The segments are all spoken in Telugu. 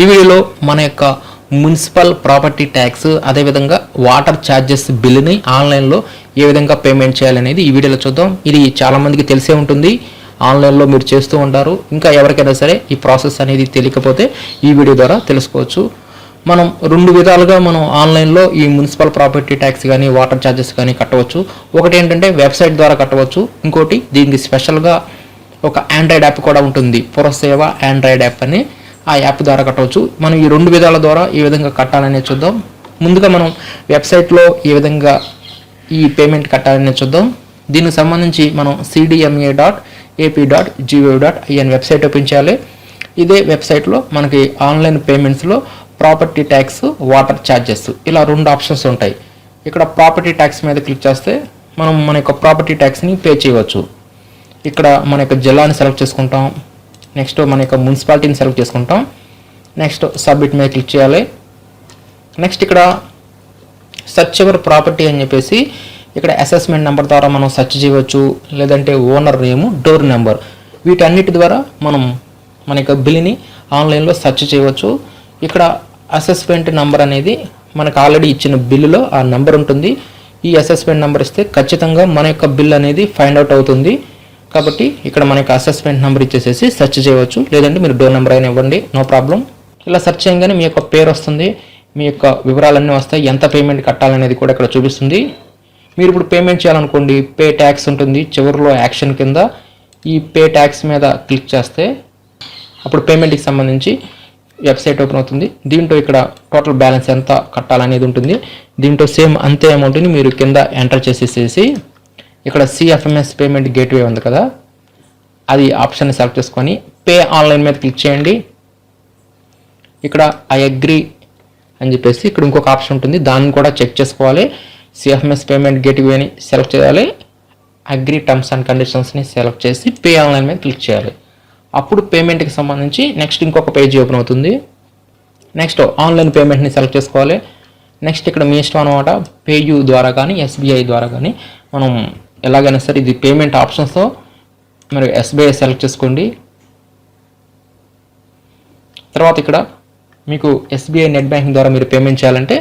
ఈ వీడియోలో మన యొక్క మున్సిపల్ ప్రాపర్టీ ట్యాక్స్ అదేవిధంగా వాటర్ ఛార్జెస్ బిల్లుని ఆన్లైన్లో ఏ విధంగా పేమెంట్ చేయాలనేది ఈ వీడియోలో చూద్దాం. ఇది చాలామందికి తెలిసే ఉంటుంది, ఆన్లైన్లో మీరు చేస్తూ ఉంటారు. ఇంకా ఎవరికైనా సరే ఈ ప్రాసెస్ అనేది తెలియకపోతే ఈ వీడియో ద్వారా తెలుసుకోవచ్చు. మనం రెండు విధాలుగా మనం ఆన్లైన్లో ఈ మున్సిపల్ ప్రాపర్టీ ట్యాక్స్ కానీ వాటర్ ఛార్జెస్ కానీ కట్టవచ్చు. ఒకటి ఏంటంటే వెబ్సైట్ ద్వారా కట్టవచ్చు, ఇంకోటి దీనికి స్పెషల్గా ఒక ఆండ్రాయిడ్ యాప్ కూడా ఉంటుంది, పురసేవ ఆండ్రాయిడ్ యాప్ అని. ఆ యాప్ ద్వారా కట్టవచ్చు. మనం ఈ రెండు విధాల ద్వారా ఏ విధంగా కట్టాలనేది చూద్దాం. ముందుగా మనం వెబ్సైట్లో ఏ విధంగా ఈ పేమెంట్ కట్టాలనేది చూద్దాం. దీనికి సంబంధించి మనం cdma.ap.gov.in వెబ్సైట్ ఓపెన్ చేయాలి. ఇదే వెబ్సైట్లో మనకి ఆన్లైన్ పేమెంట్స్లో ప్రాపర్టీ ట్యాక్స్, వాటర్ ఛార్జెస్ ఇలా రెండు ఆప్షన్స్ ఉంటాయి. ఇక్కడ ప్రాపర్టీ ట్యాక్స్ మీద క్లిక్ చేస్తే మనం మన యొక్క ప్రాపర్టీ ట్యాక్స్ని పే చేయవచ్చు. ఇక్కడ మన యొక్క జిల్లాని సెలెక్ట్ చేసుకుంటాం. నెక్స్ట్ మన యొక్క మున్సిపాలిటీని సెలెక్ట్ చేసుకుంటాం. నెక్స్ట్ సబ్మిట్ మీద క్లిక్ చేయాలి. నెక్స్ట్ ఇక్కడ సెర్చ్ యువర్ ప్రాపర్టీ అని చెప్పేసి ఇక్కడ అసెస్మెంట్ నెంబర్ ద్వారా మనం సెర్చ్ చేయవచ్చు, లేదంటే ఓనర్ నేము, డోర్ నెంబర్, వీటన్నిటి ద్వారా మనం మన యొక్క బిల్ని ఆన్లైన్లో సెర్చ్ చేయవచ్చు. ఇక్కడ అసెస్మెంట్ నెంబర్ అనేది మనకు ఆల్రెడీ ఇచ్చిన బిల్లులో ఆ నెంబర్ ఉంటుంది. ఈ అసెస్మెంట్ నెంబర్ ఇస్తే ఖచ్చితంగా మన యొక్క బిల్ అనేది ఫైండ్ అవుట్ అవుతుంది. కాబట్టి ఇక్కడ మనకి అసెస్మెంట్ నెంబర్ ఇచ్చేసేసి సెర్చ్ చేయవచ్చు, లేదంటే మీరు డోర్ నెంబర్ అయినా ఇవ్వండి, నో ప్రాబ్లం. ఇలా సెర్చ్ చేయగానే మీ యొక్క పేరు వస్తుంది, మీ యొక్క వివరాలన్నీ వస్తాయి, ఎంత పేమెంట్ కట్టాలనేది కూడా ఇక్కడ చూపిస్తుంది. మీరు ఇప్పుడు పేమెంట్ చేయాలనుకోండి, పే ట్యాక్స్ ఉంటుంది చివరిలో యాక్షన్ కింద. ఈ పే ట్యాక్స్ మీద క్లిక్ చేస్తే అప్పుడు పేమెంట్కి సంబంధించి వెబ్సైట్ ఓపెన్ అవుతుంది. దీంట్లో ఇక్కడ టోటల్ బ్యాలెన్స్ ఎంత కట్టాలనేది ఉంటుంది. దీంట్లో సేమ్ అంతే అమౌంట్ని మీరు కింద ఎంటర్ చేసేసేసి ఇక్కడ CFMS పేమెంట్ గేట్వే ఉంది కదా, అది ఆప్షన్ని సెలెక్ట్ చేసుకొని పే ఆన్లైన్ మీద క్లిక్ చేయండి. ఇక్కడ ఐ అగ్రీ అని చెప్పేసి ఇక్కడ ఇంకొక ఆప్షన్ ఉంటుంది, దాన్ని కూడా చెక్ చేసుకోవాలి. CFMS పేమెంట్ గేట్వేని సెలెక్ట్ చేయాలి, అగ్రీ టర్మ్స్ అండ్ కండిషన్స్ని సెలెక్ట్ చేసి పే ఆన్లైన్ మీద క్లిక్ చేయాలి. అప్పుడు పేమెంట్కి సంబంధించి నెక్స్ట్ ఇంకొక పేజీ ఓపెన్ అవుతుంది. నెక్స్ట్ ఆన్లైన్ పేమెంట్ని సెలెక్ట్ చేసుకోవాలి. నెక్స్ట్ ఇక్కడ మీ ఇష్టం అనమాట, పేయూ ద్వారా కానీ SBI ద్వారా కానీ మనం ఎలాగైనా సరే ఇది పేమెంట్ ఆప్షన్స్తో మరి SBI సెలెక్ట్ చేసుకోండి. తర్వాత ఇక్కడ మీకు SBI నెట్ బ్యాంకింగ్ ద్వారా మీరు పేమెంట్ చేయాలంటే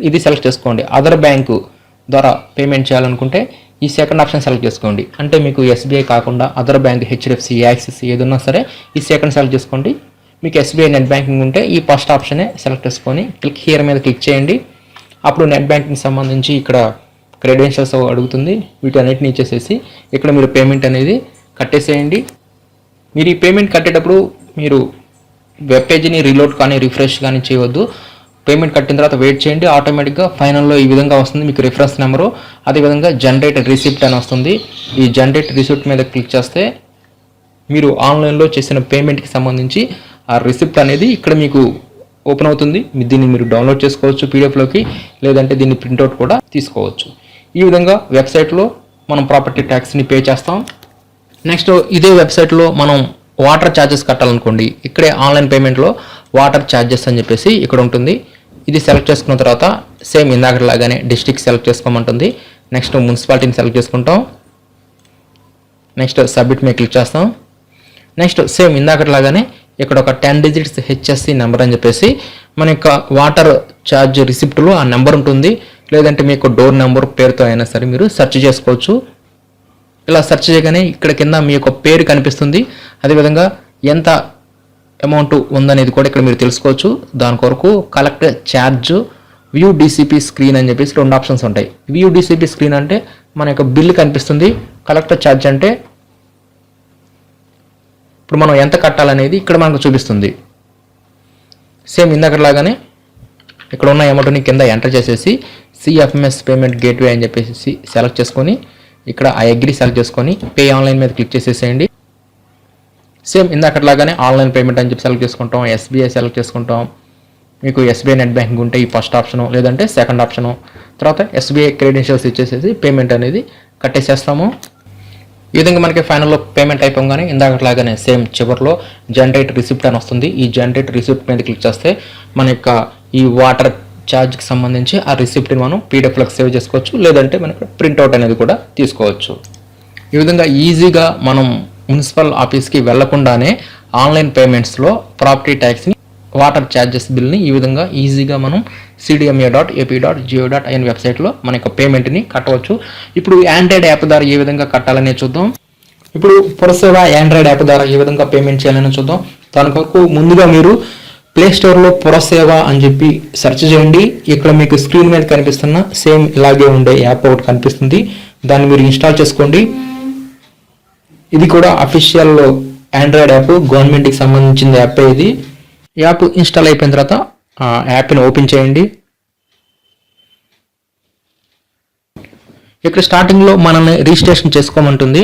ఇది సెలెక్ట్ చేసుకోండి. అదర్ బ్యాంకు ద్వారా పేమెంట్ చేయాలనుకుంటే ఈ సెకండ్ ఆప్షన్ సెలెక్ట్ చేసుకోండి. అంటే మీకు SBI కాకుండా అదర్ బ్యాంక్, HDFC, యాక్సిస్ ఏదన్నా సరే ఈ సెకండ్ సెలెక్ట్ చేసుకోండి. మీకు SBI నెట్ బ్యాంకింగ్ ఉంటే ఈ ఫస్ట్ ఆప్షనే సెలెక్ట్ చేసుకొని క్లిక్ హియర్ మీద క్లిక్ చేయండి. అప్పుడు నెట్ బ్యాంకింగ్ సంబంధించి ఇక్కడ క్రెడెన్షియల్స్ అడుగుతుంది, వీటన్నిటిని ఇచ్చేసేసి ఇక్కడ మీరు పేమెంట్ అనేది కట్టేసేయండి. మీరు ఈ పేమెంట్ కట్టేటప్పుడు మీరు వెబ్ పేజీని రీలోడ్ కానీ రిఫ్రెష్ కానీ చేయవద్దు. పేమెంట్ కట్టిన తర్వాత వెయిట్ చేయండి, ఆటోమేటిక్గా ఫైనల్లో ఈ విధంగా వస్తుంది మీకు రిఫరెన్స్ నెంబరు. అదేవిధంగా జనరేట్ రిసిప్ట్ అని వస్తుంది. ఈ జనరేట్ రిసిప్ట్ మీద క్లిక్ చేస్తే మీరు ఆన్లైన్లో చేసిన పేమెంట్కి సంబంధించి ఆ రిసిప్ట్ అనేది ఇక్కడ మీకు ఓపెన్ అవుతుంది. దీన్ని మీరు డౌన్లోడ్ చేసుకోవచ్చు PDFలోకి, లేదంటే దీన్ని ప్రింట్అవుట్ కూడా తీసుకోవచ్చు. ఈ విధంగా వెబ్సైట్లో మనం ప్రాపర్టీ ట్యాక్స్ని పే చేస్తాం. నెక్స్ట్ ఇదే వెబ్సైట్లో మనం వాటర్ ఛార్జెస్ కట్టాలనుకోండి, ఇక్కడే ఆన్లైన్ పేమెంట్లో వాటర్ ఛార్జెస్ అని చెప్పేసి ఇక్కడ ఉంటుంది. ఇది సెలెక్ట్ చేసుకున్న తర్వాత సేమ్ ఇందాకలాగానే డిస్ట్రిక్ట్ సెలెక్ట్ చేసుకోమంటుంది. నెక్స్ట్ మున్సిపాలిటీని సెలెక్ట్ చేసుకుంటాం. నెక్స్ట్ సబ్మిట్ మీద క్లిక్ చేస్తాం. నెక్స్ట్ సేమ్ ఇందాకలాగానే ఇక్కడ ఒక 10 డిజిట్స్ HSC నెంబర్ అని చెప్పేసి మన యొక్క వాటర్ ఛార్జ్ రిసిప్ట్లో ఆ నెంబర్ ఉంటుంది, లేదంటే మీ యొక్క డోర్ నెంబర్ పేరుతో అయినా సరే మీరు సెర్చ్ చేసుకోవచ్చు. ఇలా సెర్చ్ చేయగానే ఇక్కడ కింద మీ యొక్క పేరు కనిపిస్తుంది. అదేవిధంగా ఎంత అమౌంట్ ఉందనేది కూడా ఇక్కడ మీరు తెలుసుకోవచ్చు. దాని కొరకు collect charge, view DCP screen అని చెప్పేసి రెండు ఆప్షన్స్ ఉంటాయి. వ్యూ DCP స్క్రీన్ అంటే మన యొక్క బిల్లు కనిపిస్తుంది, కలెక్టర్ ఛార్జ్ అంటే ఇప్పుడు మనం ఎంత కట్టాలనేది ఇక్కడ మనకు చూపిస్తుంది. సేమ్ ఇందాకలాగానే ఇక్కడ ఉన్న అమౌంట్ని కింద ఎంటర్ చేసేసి CFMS పేమెంట్ గేట్వే అని చెప్పేసి సెలెక్ట్ చేసుకొని ఇక్కడ ఐ అగ్రీ సెలెక్ట్ చేసుకొని పే ఆన్లైన్ మీద క్లిక్ చేసేసేయండి. సేమ్ ఇందాకలాగానే ఆన్లైన్ పేమెంట్ అని చెప్పి సెలెక్ట్ చేసుకుంటాం, SBI సెలెక్ట్ చేసుకుంటాం. మీకు SBI నెట్ బ్యాంకింగ్ ఉంటే ఈ ఫస్ట్ ఆప్షను, లేదంటే సెకండ్ ఆప్షను. తర్వాత SBI క్రెడెన్షియల్స్ ఇచ్చేసేసి పేమెంట్ అనేది కట్టేసేస్తాము. ఈ విధంగా మనకి ఫైనల్లో పేమెంట్ అయిపోగానే ఇందాకలాగానే సేమ్ చివరిలో జనరేట్ రిసిప్ట్ అని వస్తుంది. ఈ జనరేట్ రిసిప్ట్ మీద క్లిక్ చేస్తే మన యొక్క ఈ వాటర్ ఛార్జ్కి సంబంధించి ఆ రిసిప్ట్ని మనం PDFలోకి సేవ్ చేసుకోవచ్చు, లేదంటే మనకి ప్రింట్అవుట్ అనేది కూడా తీసుకోవచ్చు. ఈ విధంగా ఈజీగా మనం మున్సిపల్ ఆఫీస్కి వెళ్లకుండానే ఆన్లైన్ పేమెంట్స్లో ప్రాపర్టీ ట్యాక్స్ని వాటర్ ఛార్జెస్ బిల్ని ఈ విధంగా ఈజీగా మనం cdma.ap.go.in వెబ్సైట్లో మన యొక్క పేమెంట్ని కట్టవచ్చు. ఇప్పుడు ఆండ్రాయిడ్ యాప్ ద్వారా ఏ విధంగా కట్టాలనే చూద్దాం. ఇప్పుడు పురసేవ ఆండ్రాయిడ్ యాప్ ద్వారా ఏ విధంగా పేమెంట్ చేయాలని చూద్దాం. దాని కొరకు ముందుగా మీరు ప్లే స్టోర్లో పురసేవ అని చెప్పి సెర్చ్ చేయండి. ఇక్కడ మీకు స్క్రీన్ మీద కనిపిస్తున్న సేమ్ ఇలాగే ఉండే యాప్ ఒకటి కనిపిస్తుంది. దాన్ని మీరు ఇన్స్టాల్ చేసుకోండి. ఇది కూడా అఫీషియల్ ఆండ్రాయిడ్ యాప్, గవర్నమెంట్కి సంబంధించిన యాప్. ఇది యాప్ ఇన్స్టాల్ అయిపోయిన తర్వాత ఆ యాప్ని ఓపెన్ చేయండి. ఇక్కడ స్టార్టింగ్లో మనల్ని రిజిస్ట్రేషన్ చేసుకోమంటుంది.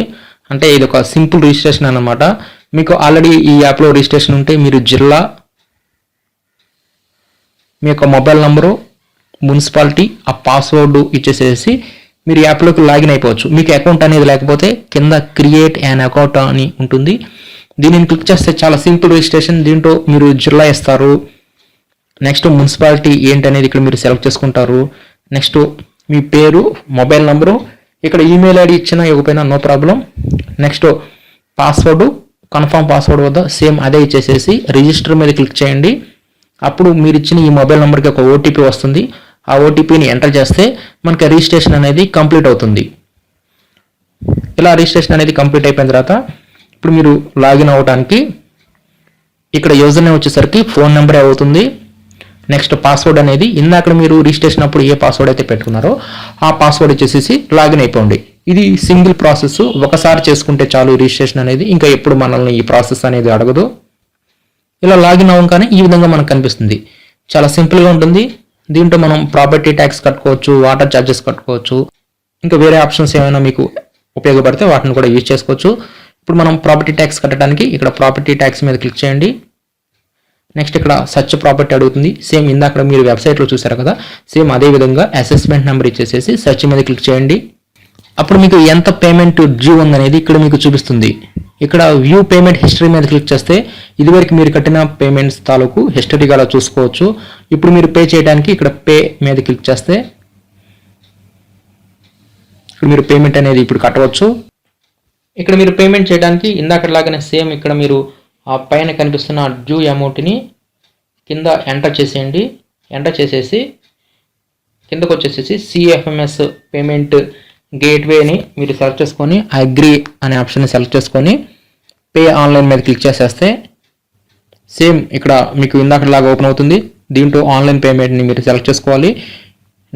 అంటే ఇది ఒక సింపుల్ రిజిస్ట్రేషన్ అన్నమాట. మీకు ఆల్రెడీ ఈ యాప్లో రిజిస్ట్రేషన్ ఉంటే మీరు జిల్లా, మీ యొక్క మొబైల్ నంబరు, మున్సిపాలిటీ, ఆ పాస్వర్డ్ ఇచ్చేసేసి మీరు యాప్లోకి లాగిన్ అయిపోవచ్చు. మీకు అకౌంట్ అనేది లేకపోతే కింద క్రియేట్ యాన్ అకౌంట్ అని ఉంటుంది. దీనిని క్లిక్ చేస్తే చాలా సింపుల్ రిజిస్ట్రేషన్. దీంట్లో మీరు జిల్లా ఇస్తారు, నెక్స్ట్ మున్సిపాలిటీ ఏంటనేది ఇక్కడ మీరు సెలెక్ట్ చేసుకుంటారు, నెక్స్ట్ మీ పేరు, మొబైల్ నంబరు, ఇక్కడ ఈమెయిల్ ఐడి ఇచ్చినా ఇవ్వకపోయినా no problem. Next password, confirm password వద్ద సేమ్ అదే ఇచ్చేసేసి రిజిస్టర్ మీద క్లిక్ చేయండి. అప్పుడు మీరు ఇచ్చిన ఈ మొబైల్ నెంబర్కి ఒక ఓటీపీ వస్తుంది. ఆ ఓటీపీని ఎంటర్ చేస్తే మనకి రిజిస్ట్రేషన్ అనేది కంప్లీట్ అవుతుంది. ఇలా రిజిస్ట్రేషన్ అనేది కంప్లీట్ అయిపోయిన తర్వాత ఇప్పుడు మీరు లాగిన్ అవ్వడానికి ఇక్కడ యూజర్ నేమ్ వచ్చేసరికి ఫోన్ నెంబరే అవుతుంది. నెక్స్ట్ పాస్వర్డ్ అనేది ఇందాక మీరు రిజిస్ట్రేషన్ అప్పుడు ఏ పాస్వర్డ్ అయితే పెట్టుకున్నారో ఆ పాస్వర్డ్ ఇచ్చేసేసి లాగిన్ అయిపోండి. ఇది సింగిల్ ప్రాసెస్. ఒకసారి చేసుకుంటే చాలు రిజిస్ట్రేషన్ అనేది. ఇంకా ఎప్పుడు మనల్ని ఈ ప్రాసెస్ అనేది అడగదు. ఇలా లాగిన్ అవ్వగానే ఈ విధంగా మనకు కనిపిస్తుంది. చాలా సింపుల్గా ఉంటుంది. దీంట్లో మనం ప్రాపర్టీ ట్యాక్స్ కట్టుకోవచ్చు, వాటర్ ఛార్జెస్ కట్టుకోవచ్చు, ఇంకా వేరే ఆప్షన్స్ ఏమైనా మీకు ఉపయోగపడితే వాటిని కూడా యూజ్ చేసుకోవచ్చు. ఇప్పుడు మనం ప్రాపర్టీ ట్యాక్స్ కట్టడానికి ఇక్కడ ప్రాపర్టీ ట్యాక్స్ మీద క్లిక్ చేయండి. నెక్స్ట్ ఇక్కడ సర్చ్ ప్రాపర్టీ అడుగుతుంది. సేమ్ ఇందాక మీరు వెబ్సైట్లో చూసారు కదా, సేమ్ అదే విధంగా అసెస్మెంట్ నెంబర్ ఇచ్చేసేసి సెర్చ్ మీద క్లిక్ చేయండి. అప్పుడు మీకు ఎంత పేమెంట్ డ్యూ ఉందనేది ఇక్కడ మీకు చూపిస్తుంది. ఇక్కడ వ్యూ పేమెంట్ హిస్టరీ మీద క్లిక్ చేస్తే ఇదివరకు మీరు కట్టిన పేమెంట్స్ తాలూకు హిస్టరీ కూడా చూసుకోవచ్చు. ఇప్పుడు మీరు పే చేయడానికి ఇక్కడ పే మీద క్లిక్ చేస్తే ఇక్కడ మీరు పేమెంట్ అనేది ఇప్పుడు కట్టవచ్చు. ఇక్కడ మీరు పేమెంట్ చేయడానికి ఇందాకలాగానే సేమ్ ఇక్కడ మీరు ఆ పైన కనిపిస్తున్న డ్యూ అమౌంట్ని కింద ఎంటర్ చేసేయండి. ఎంటర్ చేసేసి కిందకు వచ్చేసేసి సిఎఫ్ఎంఎస్ పేమెంట్ గేట్వేని మీరు సెలెక్ట్ చేసుకొని అగ్రీ అనే ఆప్షన్ని సెలెక్ట్ చేసుకొని పే ఆన్లైన్ మీద క్లిక్ చేసేస్తే సేమ్ ఇక్కడ మీకు ఇందాకలాగా ఓపెన్ అవుతుంది. దీంట్లో ఆన్లైన్ పేమెంట్ని మీరు సెలెక్ట్ చేసుకోవాలి.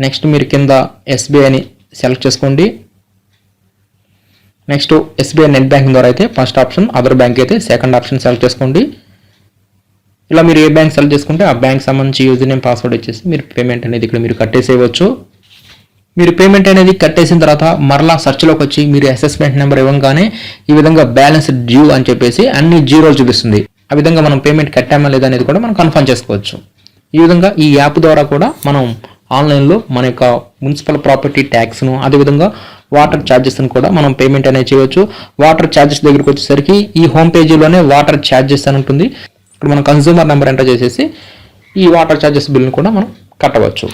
నెక్స్ట్ మీరు కింద ఎస్బీఐని సెలెక్ట్ చేసుకోండి. నెక్స్ట్ ఎస్బీఐ నెట్ బ్యాంకింగ్ ద్వారా అయితే ఫస్ట్ ఆప్షన్, అదర్ బ్యాంక్ అయితే సెకండ్ ఆప్షన్ సెలెక్ట్ చేసుకోండి. ఇలా మీరు ఏ బ్యాంక్ సెలెక్ట్ చేసుకుంటే ఆ బ్యాంక్ సంబంధించి యూజర్ నేమ్, పాస్వర్డ్ ఇచ్చేసి మీరు పేమెంట్ అనేది ఇక్కడ మీరు కట్టేసేయవచ్చు. మీరు పేమెంట్ అనేది కట్టేసిన తర్వాత మరలా సెర్చ్లోకి వచ్చి మీరు అసెస్మెంట్ నెంబర్ ఇవ్వగానే ఈ విధంగా బ్యాలెన్స్ డ్యూ అని చెప్పేసి అన్ని జీరోలు చూపిస్తుంది. ఆ విధంగా మనం పేమెంట్ కట్టామా లేదా అనేది కూడా మనం కన్ఫర్మ్ చేసుకోవచ్చు. ఈ విధంగా ఈ యాప్ ద్వారా కూడా మనం ఆన్లైన్లో మన యొక్క మున్సిపల్ ప్రాపర్టీ ట్యాక్స్ను, అదేవిధంగా వాటర్ ఛార్జెస్ను కూడా మనం పేమెంట్ అనేది చేయవచ్చు. వాటర్ ఛార్జెస్ దగ్గరికి వచ్చేసరికి ఈ హోమ్ పేజీలోనే వాటర్ ఛార్జెస్ అని ఉంటుంది. ఇక్కడ మనం కన్స్యూమర్ నెంబర్ ఎంటర్ చేసేసి ఈ వాటర్ ఛార్జెస్ బిల్ని కూడా మనం కట్టవచ్చు.